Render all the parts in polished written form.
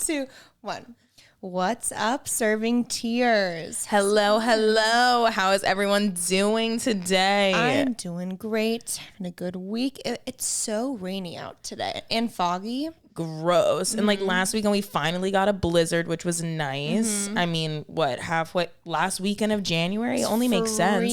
2, 1. What's up, serving T-ers? Hello. How is everyone doing today? I'm doing great. Having a good week. It's so rainy out today and foggy. Gross. And like last weekend, we finally got a blizzard, which was nice. I mean, halfway last weekend of January? It only makes sense.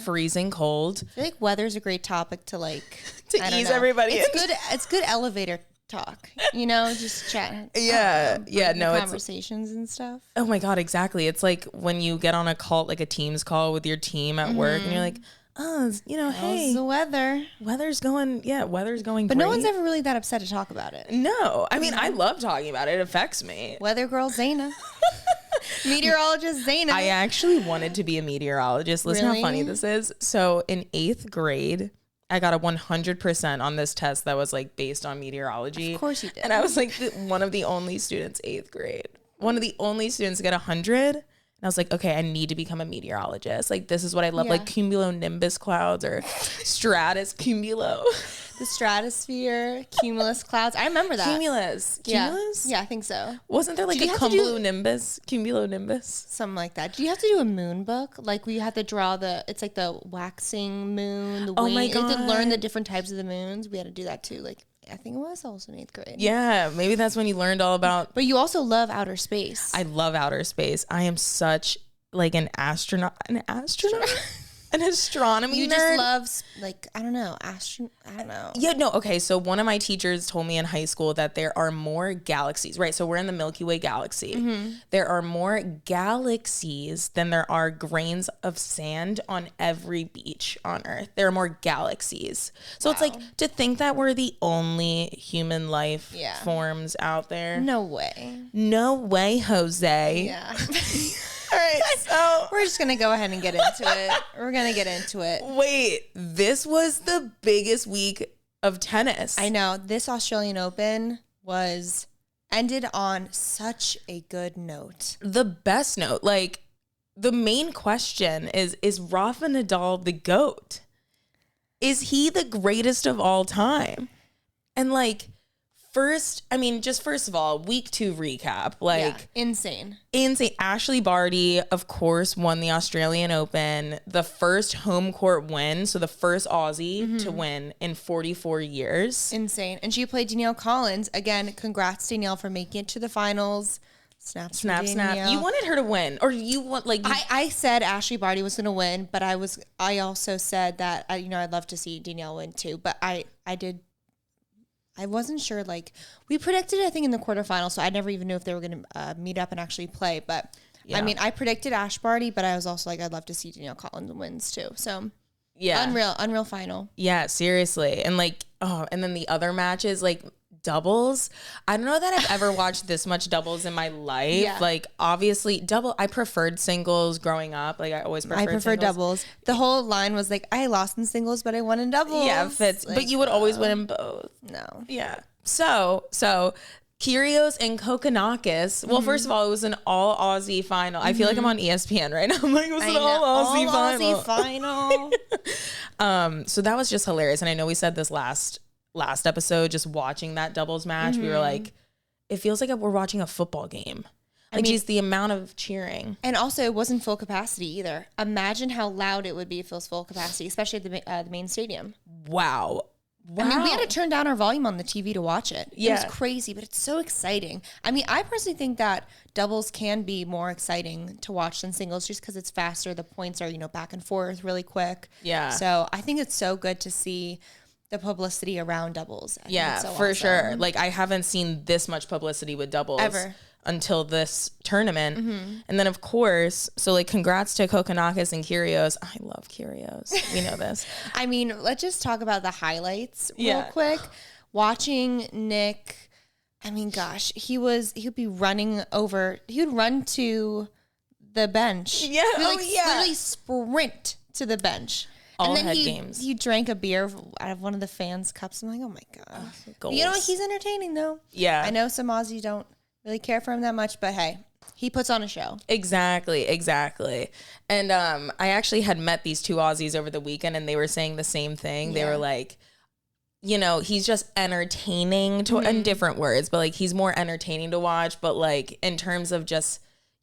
Freezing cold. I feel like weather's a great topic to ease everybody in. It's good elevator talk, just chat. Conversations and stuff. Oh my God, exactly. It's like when you get on a call, like a Teams call with your team at work, and you're like, how's hey, the weather? Weather's going But great. No one's ever really that upset to talk about it. No, I mean, I love talking about it. It affects me. Weather girl Zaina. Meteorologist Zaina. I actually wanted to be a meteorologist. Listen Really? how funny this is. So in 8th grade, I got a 100% on this test that was like based on meteorology. Of course you did. And I was like one of the only students, 8th grade. One of the only students to get 100. And I was like, okay, I need to become a meteorologist. Like, this is what I love, like cumulonimbus clouds or the stratosphere, cumulus clouds. I remember that. Cumulus? Yeah, I think so. Wasn't there like a cumulonimbus? Something like that. Do you have to do a moon book? Like, we have to draw it's like the waxing moon, the oh my God. You have to learn the different types of the moons. We had to do that too. Like, I think it was also in 8th grade. Yeah, maybe that's when you learned all about. But you also love outer space. I love outer space. I am such like an astronaut, an astronomy you nerd. just love I don't know. Yeah, no. Okay, so one of my teachers told me in high school that there are more galaxies, right? So we're in the Milky Way galaxy. There are more galaxies than there are grains of sand on every beach on Earth. There are more galaxies. So it's like to think that we're the only human life forms out there. No way. No way, Jose. Yeah. All right, so we're just going to go ahead and get into it. We're going to get into it. Wait, this was the biggest week of tennis. I know. This Australian Open ended on such a good note. The best note. Like, the main question is Rafa Nadal the GOAT? Is he the greatest of all time? And like, first of all, week 2 recap. Insane. Ashley Barty, of course, won the Australian Open, the first home court win. So the first Aussie to win in 44 years. Insane. And she played Danielle Collins. Again, congrats, Danielle, for making it to the finals. Snap. You wanted her to win, or you want I said Ashley Barty was going to win, but I also said that I'd love to see Danielle win too. But I wasn't sure. Like, we predicted, I think, in the quarterfinals, so I never even knew if they were going to meet up and actually play. But I mean, I predicted Ash Barty, but I was also like, I'd love to see Danielle Collins wins too. So unreal final. Yeah, seriously. And and then the other matches, like doubles. I don't know that I've ever watched this much doubles in my life. Yeah. Like, obviously I preferred singles growing up. Like, I preferred doubles. The whole line was like, I lost in singles, but I won in doubles. Yeah, Fitz. But you would always win in both. No. Yeah. So Kyrgios and Kokkinakis. Well, first of all, it was an all Aussie final. I feel like I'm on ESPN right now. I'm like, it was an all Aussie final. So that was just hilarious. And I know we said this last episode, just watching that doubles match, we were like, it feels like we're watching a football game. Like, just the amount of cheering. And also, it wasn't full capacity either. Imagine how loud it would be if it was full capacity, especially at the main stadium. Wow. I mean, we had to turn down our volume on the TV to watch it. Yeah. It was crazy, but it's so exciting. I mean, I personally think that doubles can be more exciting to watch than singles just because it's faster. The points are, back and forth really quick. Yeah. So I think it's so good to see the publicity around doubles. For sure. Like, I haven't seen this much publicity with doubles ever until this tournament. And then, of course, so like, congrats to Kokkinakis and Kyrgios. I love Kyrgios. We know this. I mean, let's just talk about the highlights real quick. Watching Nick, I mean, gosh, he would run to the bench. Yeah. Literally sprint to the bench. All and then games. He drank a beer out of one of the fans' cups. I'm like, oh my God. You know what? He's entertaining though. Yeah. I know some Aussies don't really care for him that much, but hey, he puts on a show. Exactly. And I actually had met these two Aussies over the weekend, and they were saying the same thing. They were like, you know, he's just entertaining to in different words, but like he's more entertaining to watch. But like in terms of just,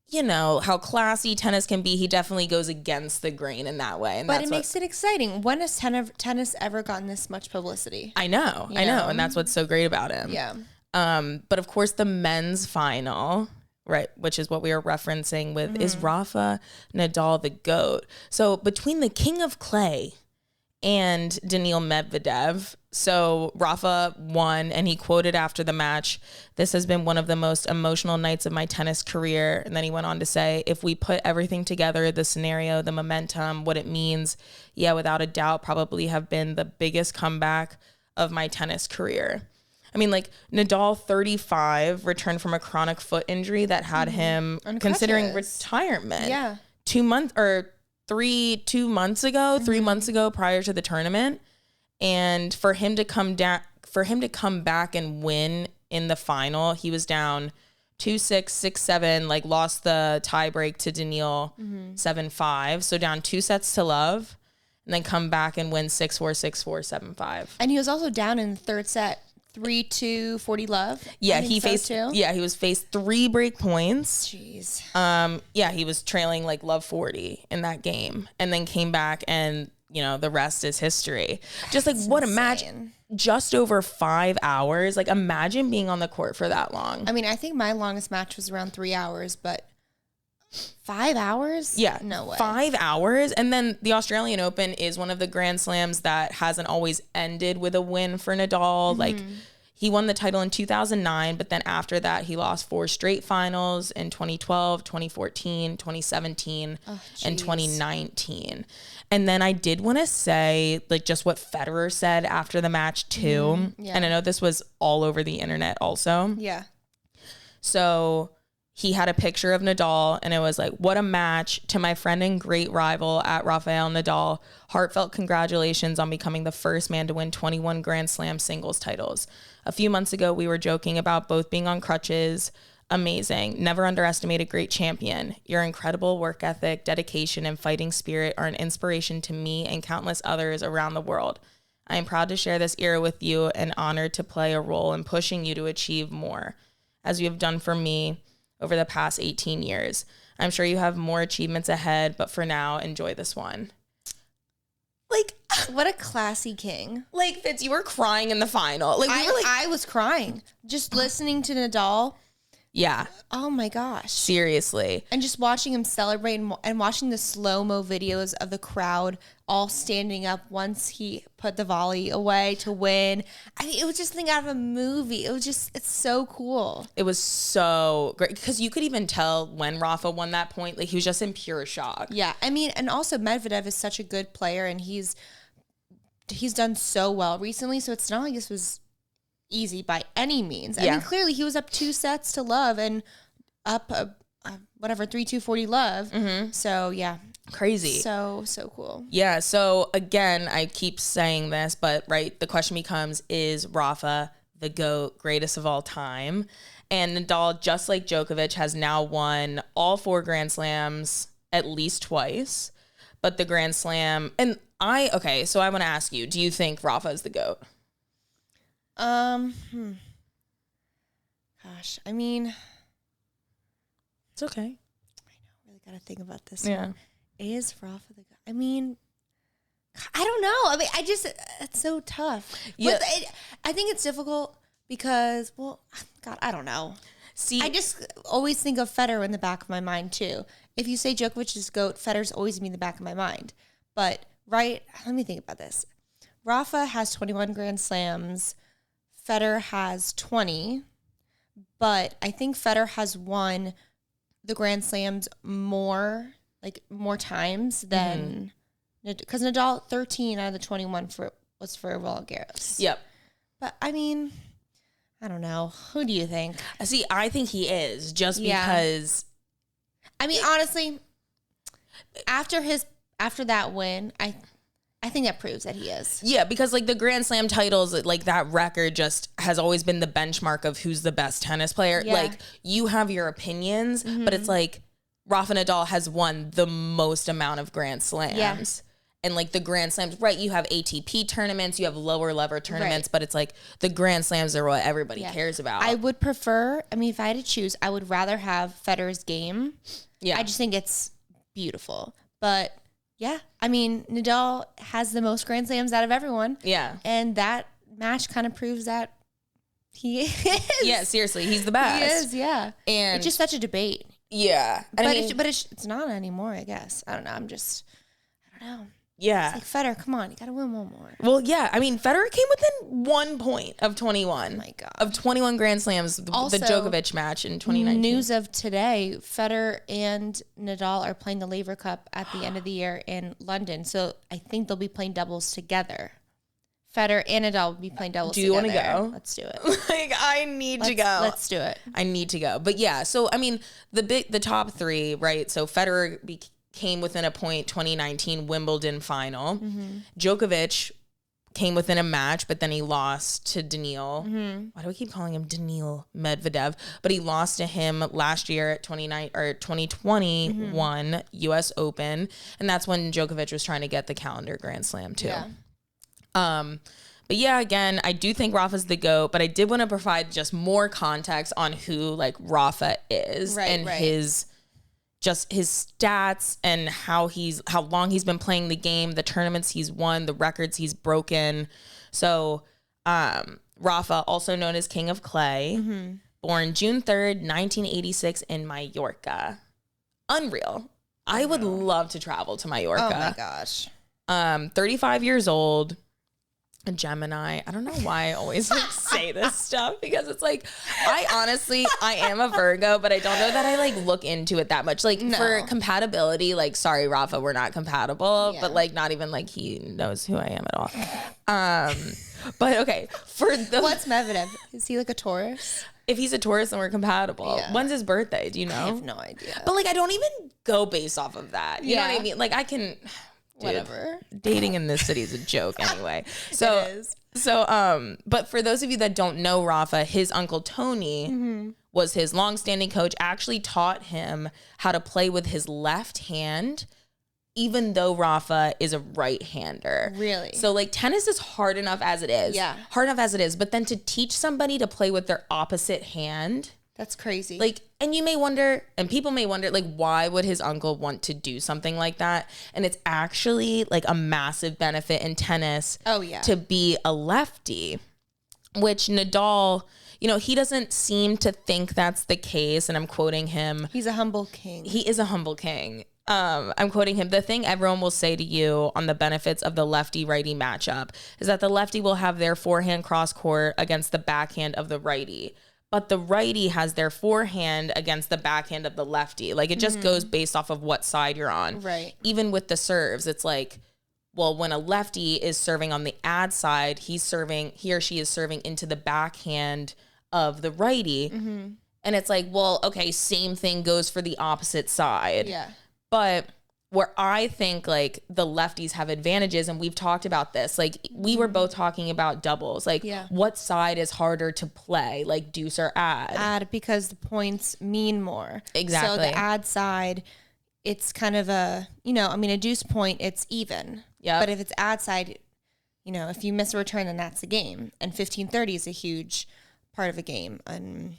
you know, how classy tennis can be, he definitely goes against the grain in that way. And but it makes it exciting. When has tennis ever gotten this much publicity? I know. And that's what's so great about him. Yeah. But of course the men's final, right, which is what we are referencing with, is Rafa Nadal, the GOAT. So between the king of clay and Daniil Medvedev, so Rafa won, and he quoted after the match, "This has been one of the most emotional nights of my tennis career." And then he went on to say, "If we put everything together, the scenario, the momentum, what it means, yeah, without a doubt, probably have been the biggest comeback of my tennis career." I mean, like, Nadal, 35, returned from a chronic foot injury that had him considering retirement. Yeah. 2 months ago, prior to the tournament. And for him to come back and win in the final, he was down 2-6, 6-7, like lost the tie break to Daniil 7-5. So down 2 sets to love, and then come back and win 6-4, 6-4, 7-5. And he was also down in the third set. 3-2 40 love. Yeah, he was faced 3 break points. Jeez. Yeah, he was trailing like love 40 in that game, and then came back, and you know, the rest is history. Just like, what a match. Just over 5 hours. Like, imagine being on the court for that long. I mean, I think my longest match was around 3 hours, but 5 hours? Yeah. No way. 5 hours. And then the Australian Open is one of the Grand Slams that hasn't always ended with a win for Nadal. Like, he won the title in 2009, but then after that, he lost 4 straight finals in 2012, 2014, 2017, and 2019. And then I did want to say, like, just what Federer said after the match, too. And I know this was all over the internet also. Yeah. So he had a picture of Nadal, and it was like, "What a match. To my friend and great rival at Rafael Nadal, heartfelt congratulations on becoming the first man to win 21 Grand Slam singles titles. A few months ago, we were joking about both being on crutches. Amazing. Never underestimate a great champion. Your incredible work ethic, dedication, and fighting spirit are an inspiration to me and countless others around the world. I am proud to share this era with you and honored to play a role in pushing you to achieve more, as you have done for me over the past 18 years. I'm sure you have more achievements ahead, but for now, enjoy this one." Like, what a classy king. Like, Fitz, you were crying in the final. Like, I was crying just listening to Nadal. Yeah. Oh my gosh. Seriously. And just watching him celebrate and watching the slow-mo videos of the crowd all standing up once he put the volley away to win. I mean, it was just something out of a movie. It's so cool. It was so great because you could even tell when Rafa won that point, like, he was just in pure shock. Yeah. I mean, and also Medvedev is such a good player, and he's done so well recently. So it's not like this was easy by any means. I mean, clearly he was up 2 sets to love and up 3-2 40 love. So yeah, crazy. So cool. Yeah. So again, I keep saying this, but right, the question becomes: is Rafa the GOAT, greatest of all time? And Nadal, just like Djokovic, has now won all 4 Grand Slams at least twice. But the Grand Slam, so I want to ask you: do you think Rafa is the GOAT? Gosh, I mean, it's okay. I know, really gotta think about this. Yeah. One. Is Rafa the guy? I mean, I don't know. I mean, it's so tough. Yeah. I think it's difficult because, well, God, I don't know. See, I just always think of Federer in the back of my mind too. If you say Djokovic is GOAT, Federer's always in the back of my mind. But, right, let me think about this. Rafa has 21 Grand Slams. Federer has 20, but I think Federer has won the Grand Slams more times than because Nadal 13 out of the 21 was for Roland Garros. Yep. But I mean, I don't know. Who do you think? See, I think he is just because. I mean, honestly, after that win, I think that proves that he is. Yeah, because like the Grand Slam titles, like that record just has always been the benchmark of who's the best tennis player. Yeah. Like, you have your opinions, but it's like Rafa Nadal has won the most amount of Grand Slams. And like the Grand Slams, right? You have ATP tournaments, you have lower level tournaments, but it's like the Grand Slams are what everybody cares about. I would prefer, I mean, if I had to choose, I would rather have Federer's game. Yeah. I just think it's beautiful. But yeah, I mean, Nadal has the most Grand Slams out of everyone. Yeah. And that match kind of proves that he is. Yeah, seriously, he's the best. He is, yeah. And it's just such a debate. Yeah. But it's not anymore, I guess. I don't know. I don't know. Yeah. It's like, Federer, come on. You got to win one more. Well, yeah. I mean, Federer came within 1 point of 21. Oh, my God. Of 21 Grand Slams, also, the Djokovic match in 2019. News of today, Federer and Nadal are playing the Laver Cup at the end of the year in London. So I think they'll be playing doubles together. Federer and Nadal will be playing doubles together. Do you want to go? Let's do it. Like, I need to go. Let's do it. I need to go. But yeah, so I mean, the top three, right? So Federer came within a point 2019 Wimbledon final. Mm-hmm. Djokovic came within a match, but then he lost to Daniil. Mm-hmm. Why do I keep calling him Daniil Medvedev? But he lost to him last year at 2021 U.S. Open, and that's when Djokovic was trying to get the calendar Grand Slam too. Yeah. But yeah, again, I do think Rafa's the GOAT, but I did want to provide just more context on who like Rafa is his stats and how long he's been playing the game, the tournaments he's won, the records he's broken. So, Rafa, also known as King of Clay, born June 3rd, 1986 in Mallorca. Unreal. I would love to travel to Mallorca. Oh my gosh. 35 years old. A Gemini. I don't know why I always like say this stuff because it's like, I am a Virgo, but I don't know that I like look into it that much. Like for compatibility, like, sorry, Rafa, we're not compatible, but like not even like he knows who I am at all. But okay, what's Mevadev? Is he like a Taurus? If he's a Taurus, then we're compatible. Yeah. When's his birthday? Do you know? I have no idea. But like, I don't even go based off of that. You know what I mean? Like I can... Dude, whatever. Dating in this city is a joke anyway. So, it is. But for those of you that don't know Rafa, his uncle Tony was his longstanding coach, actually taught him how to play with his left hand, even though Rafa is a right-hander. Really? So like tennis is hard enough as it is. Yeah. Hard enough as it is. But then to teach somebody to play with their opposite hand. That's crazy. Like, and you may wonder, and people may wonder, like, why would his uncle want to do something like that? And it's actually like a massive benefit in tennis. Oh, yeah. To be a lefty, which Nadal, you know, he doesn't seem to think that's the case. And I'm quoting him. He's a humble king. He is a humble king. I'm quoting him. The thing everyone will say to you on the benefits of the lefty-righty matchup is that the lefty will have their forehand cross court against the backhand of the righty. But the righty has their forehand against the backhand of the lefty. Like, it just goes based off of what side you're on. Right. Even with the serves, it's like, well, when a lefty is serving on the ad side, he or she is serving into the backhand of the righty. Mm-hmm. And it's like, well, okay, same thing goes for the opposite side. Yeah. But where I think like the lefties have advantages, and we've talked about this, like we were both talking about doubles, like what side is harder to play, like deuce or ad? Ad, because the points mean more. Exactly. So the ad side, it's kind of a deuce point, it's even. Yeah. But if it's ad side, you know, if you miss a return, then that's a game. And 15-30 is a huge part of a game. And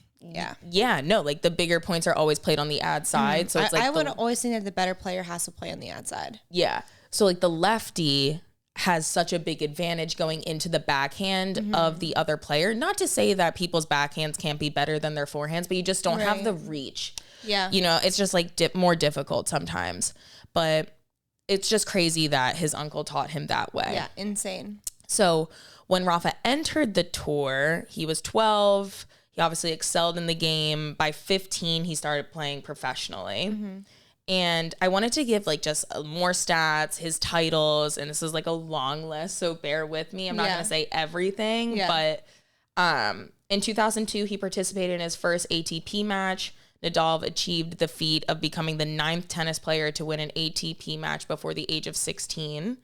yeah, no, like the bigger points are always played on the ad side. So it's like I would always think that the better player has to play on the ad side. Yeah. So like the lefty has such a big advantage going into the backhand of the other player. Not to say that people's backhands can't be better than their forehands, but you just don't have the reach. Yeah. You know, it's just like more difficult sometimes. But it's just crazy that his uncle taught him that way. Yeah, insane. So when Rafa entered the tour, he was 12. He obviously excelled in the game. By 15, he started playing professionally. Mm-hmm. And I wanted to give like just more stats, his titles, and this is like a long list, so bear with me. I'm not going to say everything, but in 2002, he participated in his first ATP match. Nadal achieved the feat of becoming the 9th tennis player to win an ATP match before the age of 16.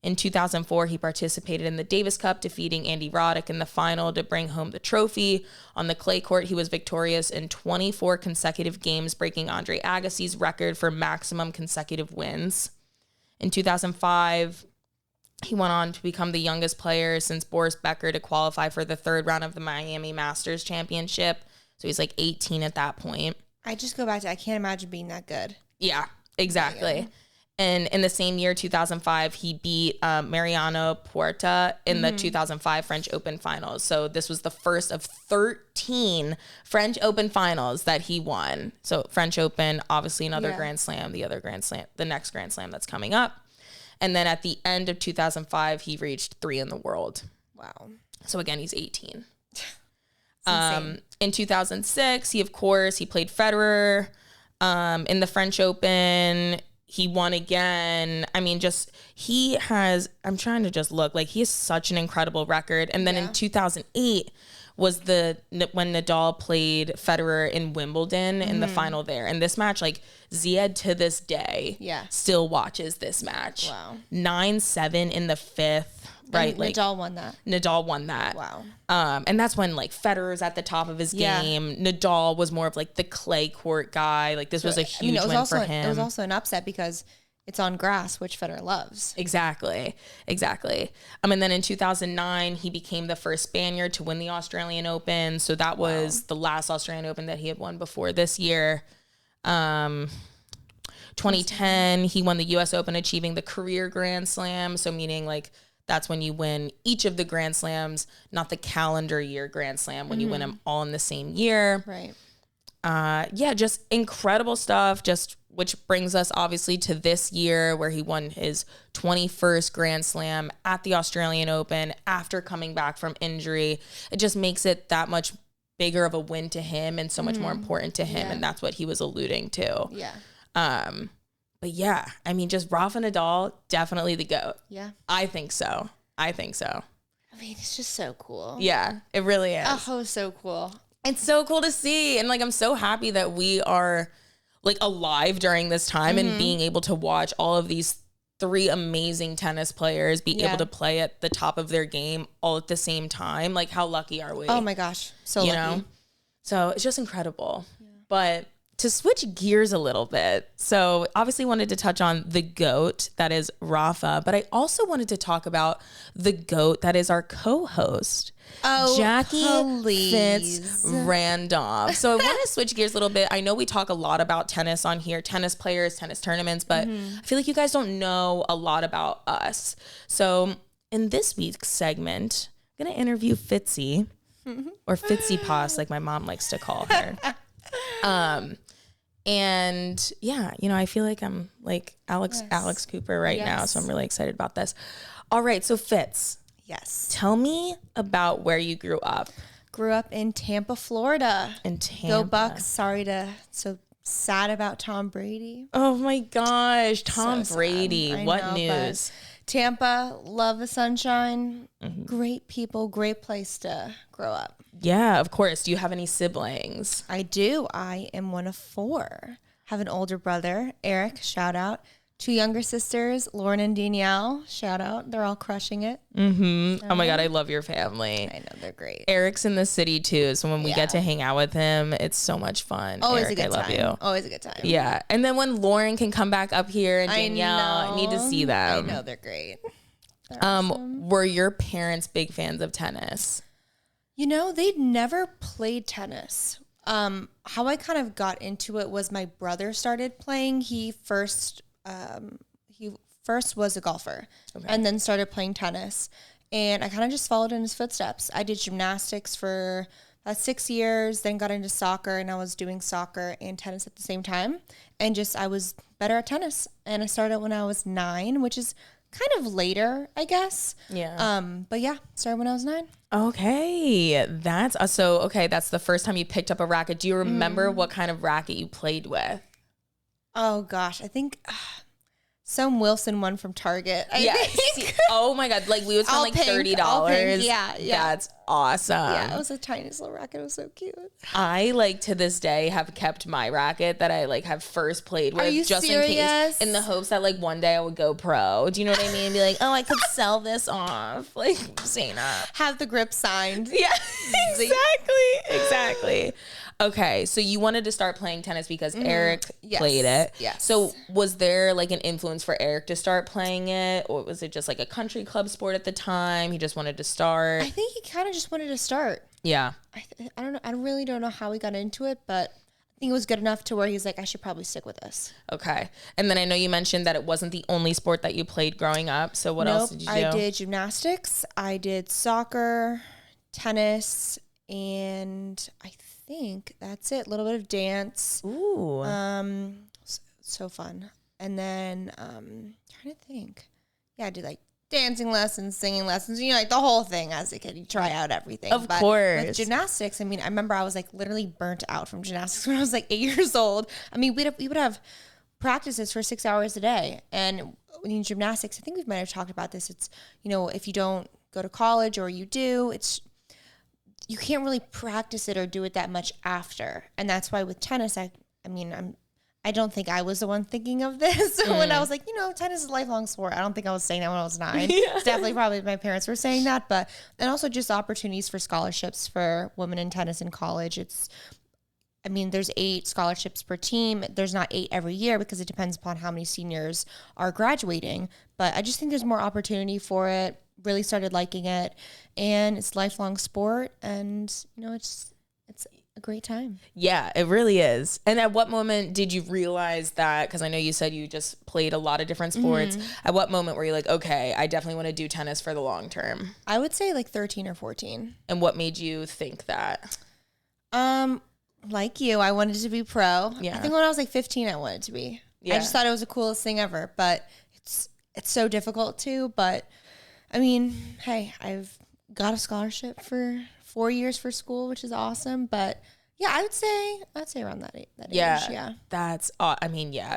In 2004, he participated in the Davis Cup, defeating Andy Roddick in the final to bring home the trophy. On the clay court, he was victorious in 24 consecutive games, breaking Andre Agassi's record for maximum consecutive wins. In 2005, he went on to become the youngest player since Boris Becker to qualify for the third round of the Miami Masters Championship. So he's like 18 at that point. I just go back to, I can't imagine being that good. Yeah, exactly. Yeah. And in the same year, 2005, he beat Mariano Puerta in the 2005 French Open finals. So this was the first of 13 French Open finals that he won. So French Open, obviously another Grand Slam, the next Grand Slam that's coming up. And then at the end of 2005, he reached 3 in the world. Wow. So again, he's 18. In 2006, he played Federer in the French Open. He won again. I mean, I'm trying to just look, like, he has such an incredible record. And then in 2008 was when Nadal played Federer in Wimbledon in the final there. And this match, like, Ziad to this day still watches this match. Wow. 9-7 in the fifth. Right, and Nadal won that. Wow. And that's when, like, Federer's at the top of his game. Nadal was more of, like, the clay court guy. Like, this was a huge win for him. It was also an upset because it's on grass, which Federer loves. Exactly. And then in 2009, he became the first Spaniard to win the Australian Open. So that was the last Australian Open that he had won before this year. 2010, he won the U.S. Open, achieving the career Grand Slam. So meaning, like, that's when you win each of the Grand Slams, not the calendar year Grand Slam, when you win them all in the same year. Right. Just incredible stuff, which brings us obviously to this year where he won his 21st Grand Slam at the Australian Open after coming back from injury. It just makes it that much bigger of a win to him and so much more important to him. And that's what he was alluding to. Yeah. But yeah, I mean, just Rafa Nadal, definitely the GOAT. Yeah. I think so. I mean, it's just so cool. Yeah, it really is. Oh, so cool. It's so cool to see. And, like, I'm so happy that we are, like, alive during this time and being able to watch all of these 3 amazing tennis players be able to play at the top of their game all at the same time. Like, how lucky are we? Oh my gosh. So lucky. So it's just incredible. Yeah. But to switch gears a little bit, so obviously wanted to touch on the GOAT, that is Rafa, but I also wanted to talk about the GOAT that is our co-host, Jackie Fitz Randolph. So I want to switch gears a little bit. I know we talk a lot about tennis on here, tennis players, tennis tournaments, but I feel like you guys don't know a lot about us. So in this week's segment, I'm going to interview Fitzy, or Fitzy Pass, like my mom likes to call her. And yeah, I feel like I'm like Alex Cooper right now. So I'm really excited about this. All right. So Fitz. Yes. Tell me about where you grew up. Grew up in Tampa, Florida. Go Bucks. So sad about Tom Brady. Oh my gosh. Tom Brady. What news? Tampa, love the sunshine. Great people, great place to grow up. Yeah, of course. Do you have any siblings? I do. I am one of 4. Have an older brother, Eric, shout out. 2 younger sisters, Lauren and Danielle, shout out. They're all crushing it. Oh my God, I love your family. I know, they're great. Eric's in the city too, so when we get to hang out with him, it's so much fun. Always Eric, a good time. I love you. Always a good time. Yeah, and then when Lauren can come back up here and Danielle, I need to see them. I know, they're great. They're awesome. Were your parents big fans of tennis? They'd never played tennis. How I kind of got into it was my brother started playing. He first was a golfer and then started playing tennis. And I kind of just followed in his footsteps. I did gymnastics for about 6 years, then got into soccer, and I was doing soccer and tennis at the same time. And I was better at tennis. And I started when I was 9, which is kind of later, I guess. Yeah. But yeah, started when I was 9. Okay. That's the first time you picked up a racket. Do you remember what kind of racket you played with? Oh gosh, I think some Wilson one from Target. Oh my God, like we would spend like $30. Yeah. That's awesome. Yeah, it was the tiniest little racket. It was so cute. I like to this day have kept my racket that I like have first played with. Are you just serious? in case, in the hopes that like one day I would go pro. Do you know what I mean? Be like, oh, I could sell this off. Like, Zaina. Have the grip signed. Yeah, exactly. Okay, so you wanted to start playing tennis because Eric played it. Yes. So was there like an influence for Eric to start playing it, or was it just like a country club sport at the time? He just wanted to start. I think he kind of just wanted to start. Yeah. I don't know. I really don't know how he got into it, but I think it was good enough to where he's like, I should probably stick with this. Okay. And then I know you mentioned that it wasn't the only sport that you played growing up. So what else did you do? I did gymnastics. I did soccer, tennis, and I think that's it. A little bit of dance. Ooh. So fun. And then trying to think. Yeah, I did like dancing lessons, singing lessons, like the whole thing as a kid. You try out everything. Of course. With gymnastics, I mean, I remember I was like literally burnt out from gymnastics when I was like 8 years old. I mean, we would have practices for 6 hours a day. And in gymnastics, I think we might have talked about this. It's, if you don't go to college or you do, you can't really practice it or do it that much after. And that's why with tennis, I don't think I was the one thinking of this when I was like, tennis is a lifelong sport. I don't think I was saying that when I was 9. Yeah. It's definitely probably my parents were saying that. And also just opportunities for scholarships for women in tennis in college. There's 8 scholarships per team. There's not 8 every year because it depends upon how many seniors are graduating. But I just think there's more opportunity for it. Really started liking it. And it's a lifelong sport. And, it's a great time. Yeah, it really is. And at what moment did you realize that, because I know you said you just played a lot of different sports, at what moment were you like, okay, I definitely want to do tennis for the long term? I would say like 13 or 14. And what made you think that? Like you, I wanted to be pro. Yeah. I think when I was like 15, I wanted to be. Yeah. I just thought it was the coolest thing ever, but it's so difficult too. But I mean, hey, I've got a scholarship for 4 years for school, which is awesome. But yeah, I'd say around that age. Yeah. That's,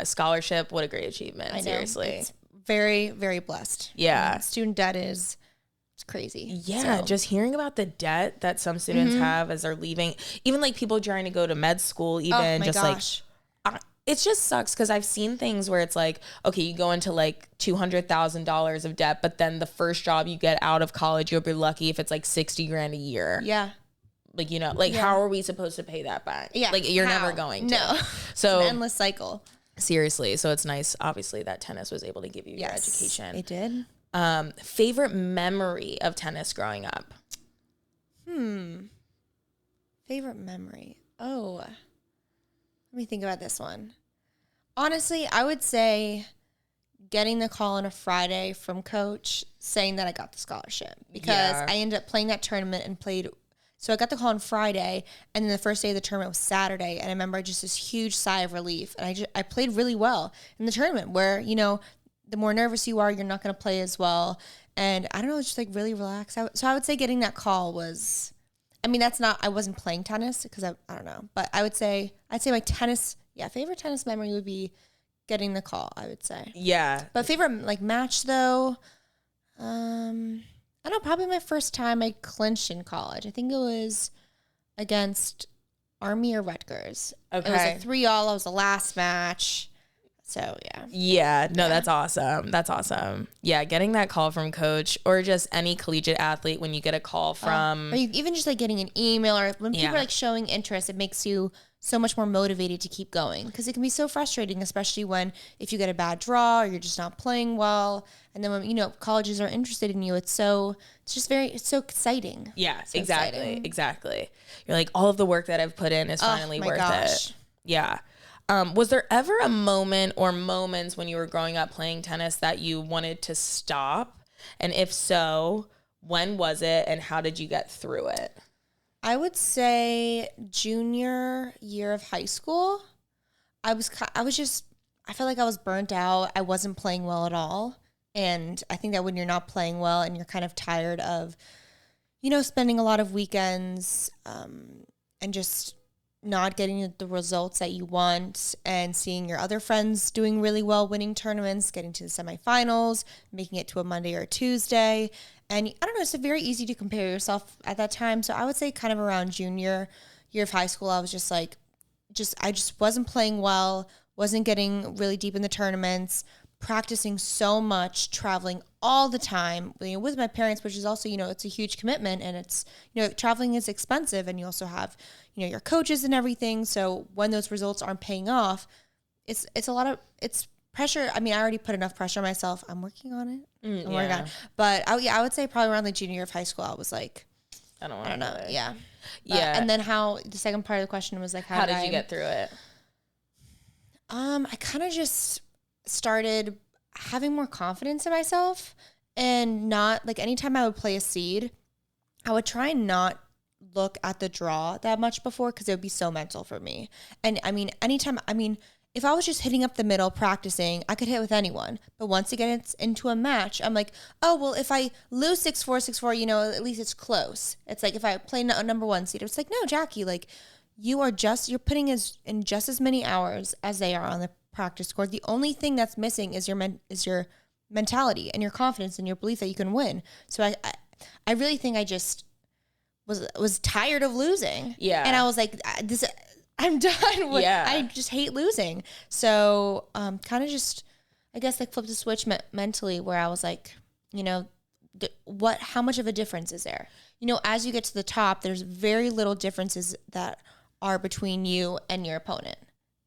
scholarship. What a great achievement. I know. Seriously. It's very, very blessed. Yeah. Student debt it's crazy. Yeah. So. Just hearing about the debt that some students have as they're leaving, even like people trying to go to med school, even it just sucks because I've seen things where it's like, okay, you go into like $200,000 of debt, but then the first job you get out of college, you'll be lucky if it's like $60,000 a year. Yeah. Like, how are we supposed to pay that back? Yeah. Like, you're never going to. No. So it's an endless cycle. Seriously. So it's nice, obviously, that tennis was able to give you your education. It did. Favorite memory of tennis growing up? Favorite memory. Oh, let me think about this one. Honestly, I would say getting the call on a Friday from coach saying that I got the scholarship because I ended up playing that tournament and played. So I got the call on Friday, and then the first day of the tournament was Saturday. And I remember just this huge sigh of relief. And I played really well in the tournament where, the more nervous you are, you're not going to play as well. And I don't know, it's just like really relaxed. So I would say getting that call was, I wasn't playing tennis because I don't know. But I'd say my favorite tennis memory would be getting the call, I would say. Yeah. But favorite like match though, I don't know, probably my first time I clinched in college. I think it was against Army or Rutgers. Okay. It was a 3-all. It was the last match. So, yeah. Yeah. No, that's awesome. That's awesome. Yeah, getting that call from coach or just any collegiate athlete when you get a call from... or even just like getting an email or when people are like showing interest, it makes you so much more motivated to keep going because it can be so frustrating, especially if you get a bad draw or you're just not playing well. And then when, colleges are interested in you, it's so exciting. Yeah, so exactly. Exactly. You're like, all of the work that I've put in is finally worth it. Yeah. Was there ever a moment or moments when you were growing up playing tennis that you wanted to stop? And if so, when was it and how did you get through it? I would say junior year of high school. I felt like I was burnt out. I wasn't playing well at all. And I think that when you're not playing well and you're kind of tired of, spending a lot of weekends and just not getting the results that you want and seeing your other friends doing really well, winning tournaments, getting to the semifinals, making it to a Monday or a Tuesday. And I don't know, it's very easy to compare yourself at that time. So I would say kind of around junior year of high school, I was just like, I just wasn't playing well, wasn't getting really deep in the tournaments, practicing so much, traveling all the time, with my parents, which is also, it's a huge commitment, and it's, traveling is expensive, and you also have, your coaches and everything. So when those results aren't paying off, it's pressure. I mean, I already put enough pressure on myself. I'm working on it. I'm working on it. But I would say probably around the junior year of high school, I was like, I don't know. Yeah. Yeah. And then the second part of the question was like, how did you get through it? I kind of just started having more confidence in myself, and not like anytime I would play a seed, I would try and not look at the draw that much before, because it would be so mental for me. And I mean, if I was just hitting up the middle practicing, I could hit with anyone. But once it gets into a match, I'm like, oh, well, if I lose 6-4, 6-4, at least it's close. It's like if I play a number one seed, it's like, no, Jackie, like you're putting in just as many hours as they are on the practice court. The only thing that's missing is your mentality and your confidence and your belief that you can win. So I really think I just was tired of losing. Yeah. And I was like, I'm done with, I just hate losing. So, kind of just, I guess like flipped the switch mentally, where I was like, how much of a difference is there? As you get to the top, there's very little differences that are between you and your opponent.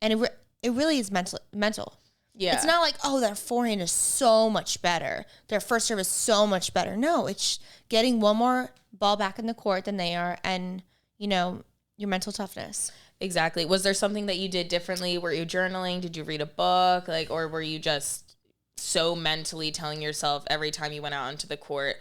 And it really is mental. Yeah. It's not like, oh, their forehand is so much better, their first serve is so much better. No, it's getting one more ball back in the court than they are, and, your mental toughness. Exactly. Was there something that you did differently? Were you journaling? Did you read a book? Or were you just so mentally telling yourself every time you went out onto the court,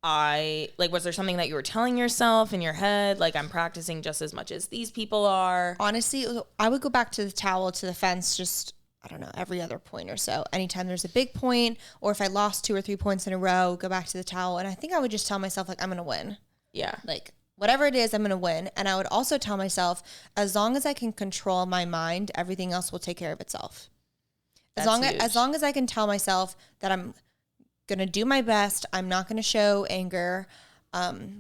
was there something that you were telling yourself in your head? Like, I'm practicing just as much as these people are. Honestly, I would go back to the towel, to the fence, just, I don't know, every other point or so. Anytime there's a big point, or if I lost 2 or 3 points in a row, go back to the towel. And I think I would just tell myself, like, I'm going to win. Yeah. Like, whatever it is, I'm going to win. And I would also tell myself, as long as I can control my mind, everything else will take care of itself. As long as I can tell myself that I'm going to do my best, I'm not going to show anger,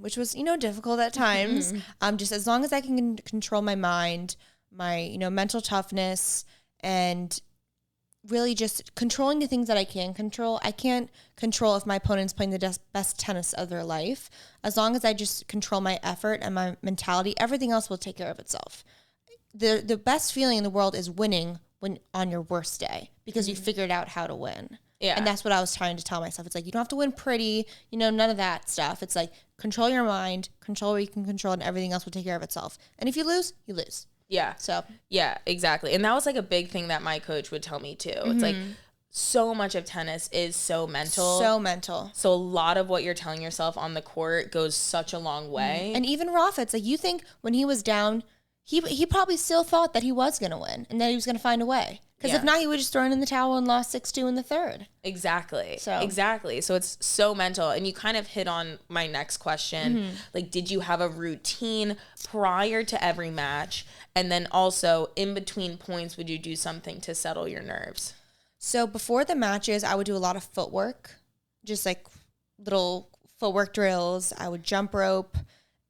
which was, difficult at times. Just as long as I can control my mind, my, mental toughness, and really just controlling the things that I can control. I can't control if my opponent's playing the best tennis of their life. As long as I just control my effort and my mentality, everything else will take care of itself. The best feeling in the world is winning when on your worst day, because you figured out how to win. Yeah. And that's what I was trying to tell myself. It's like, you don't have to win pretty, none of that stuff. It's like, control your mind, control what you can control, and everything else will take care of itself. And if you lose, you lose. Yeah. So. Yeah, exactly. And that was like a big thing that my coach would tell me too. It's like, so much of tennis is so mental. So mental. So a lot of what you're telling yourself on the court goes such a long way. And even Rafa, it's like, you think when he was down, he probably still thought that he was going to win and that he was going to find a way. Because if not, he would just thrown in the towel and lost 6-2 in the third. Exactly. So it's so mental. And you kind of hit on my next question. Like, did you have a routine prior to every match? And then also in between points, would you do something to settle your nerves? So before the matches, I would do a lot of footwork, just like little footwork drills. I would jump rope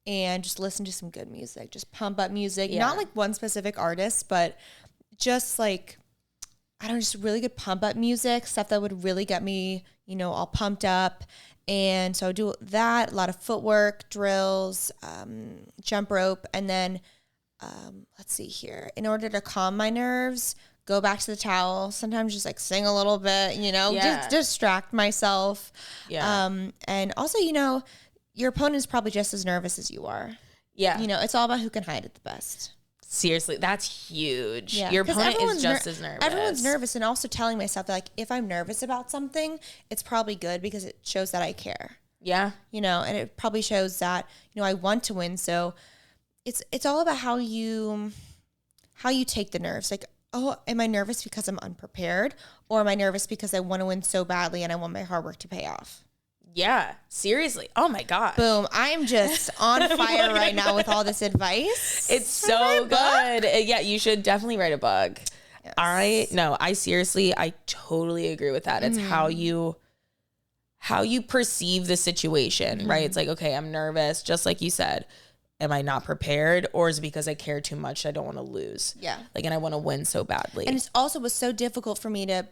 and just listen to some good music, just pump up music. Not like one specific artist, but just like, I don't know, just really good pump up music, stuff that would really get me, all pumped up. And so I would do that, a lot of footwork, drills, jump rope. And then, let's see here, in order to calm my nerves, go back to the towel, sometimes just like sing a little bit, just distract myself. Yeah. And also, your opponent is probably just as nervous as you are. Yeah. It's all about who can hide it the best. Seriously, that's huge. Yeah. Your opponent is just as nervous. Everyone's nervous, and also telling myself that, like, if I'm nervous about something, it's probably good because it shows that I care. Yeah. And it probably shows that, I want to win. So it's all about how you take the nerves. Like, oh, am I nervous because I'm unprepared, or am I nervous because I want to win so badly and I want my hard work to pay off? Yeah, seriously. Oh my gosh. Boom. I am just on fire right now with all this advice. It's so good. Yeah, you should definitely write a book. Yes. I totally agree with that. It's how you perceive the situation, right? It's like, okay, I'm nervous, just like you said. Am I not prepared, or is it because I care too much? I don't want to lose. Yeah. Like, and I want to win so badly. And it also was so difficult for me to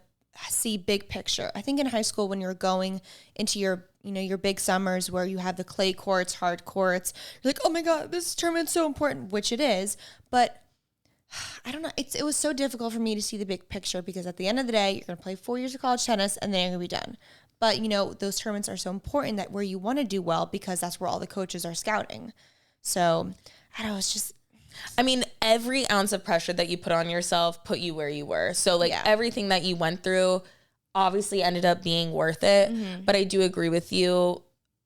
see big picture. I think in high school, when you're going into your big summers where you have the clay courts, hard courts, you're like, oh my God, this tournament's so important, which it is. But I don't know. It was so difficult for me to see the big picture, because at the end of the day, you're going to play 4 years of college tennis and then you're going to be done. But, those tournaments are so important that where you want to do well, because that's where all the coaches are scouting. So, I don't know, it's just... I mean, every ounce of pressure that you put on yourself put you where you were. So, everything that you went through obviously ended up being worth it. Mm-hmm. But I do agree with you.